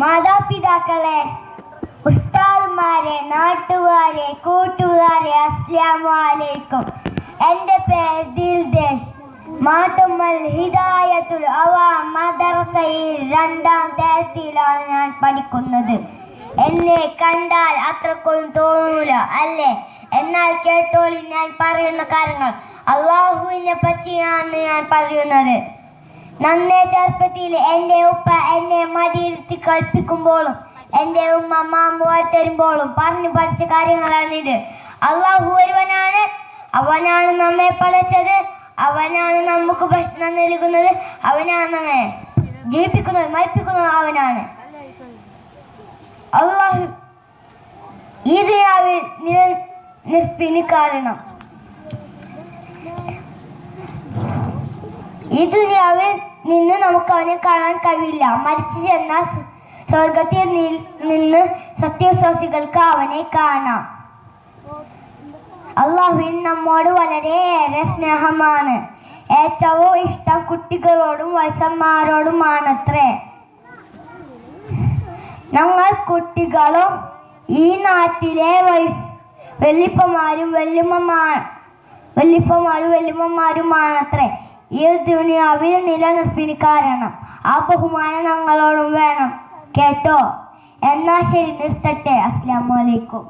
മാതാപിതാക്കളെ, ഉസ്താദുമാരെ, നാട്ടുകാരെ, കൂട്ടുകാരെ, അസ്സലാമു അലൈക്കും. എൻ്റെ പേര് ദിൽദേശ്. മാട്ടുമ്മൽ ഹിദായത്തുൽ അവാം മദ്രസയിൽ 2ാം തരത്തിലാണ് ഞാൻ പഠിക്കുന്നത്. എന്നെ കണ്ടാൽ അത്രക്കൊന്നും തോന്നൂല അല്ലേ? എന്നാൽ കേട്ടോളി, ഞാൻ പറയുന്ന കാര്യങ്ങൾ അള്ളാഹുവിനെ പറ്റിയാണ് ഞാൻ പറയുന്നത്. നന്നേ ചെറുപ്പത്തിൽ എൻ്റെ ഉപ്പ എന്നെ മടിയിരുത്തി കളിപ്പിക്കുമ്പോഴും എൻ്റെ ഉമ്മ മാമ്പ് തരുമ്പോഴും പറഞ്ഞു പഠിച്ച കാര്യങ്ങളാണിത്. അള്ളാഹു ഒരുവനാണ്, അവനാണ് നമ്മെ പഠിച്ചത്, അവനാണ് നമുക്ക് ഭക്ഷണം നൽകുന്നത്, അവനാണ് നമ്മെ ജീവിപ്പിക്കുന്നത്, മരിപ്പിക്കുന്നത് അവനാണ്. അള്ളാഹു ഈ ദുനിയാവിൽ നിലനിൽപ്പിന് കാരണം, ഈ ദുനിയാവിൽ നിന്ന് നമുക്ക് അവനെ കാണാൻ കഴിയില്ല. മരിച്ചു ചെന്നാൽ സ്വർഗത്തിൽ നിന്ന് സത്യവിശ്വാസികൾക്ക് അവനെ കാണാം. അള്ളാഹുവിന് നമ്മോട് വളരെയേറെ സ്നേഹമാണ്. ഏറ്റവും ഇഷ്ടം കുട്ടികളോടും വയസ്സന്മാരോടുമാണത്രേ. ഞങ്ങൾ കുട്ടികളും ഈ നാട്ടിലെ വല്യപ്പന്മാരും വല്യമ്മമാരുമാണത്രേ ഈ ദുനിയാവിൽ നിലനിർപ്പിന് കാരണം. ആ ബഹുമാനം ഞങ്ങളോടും വേണം കേട്ടോ. എന്നാ ശരി, നിർത്തട്ടെ. അസ്സലാമു അലൈക്കും.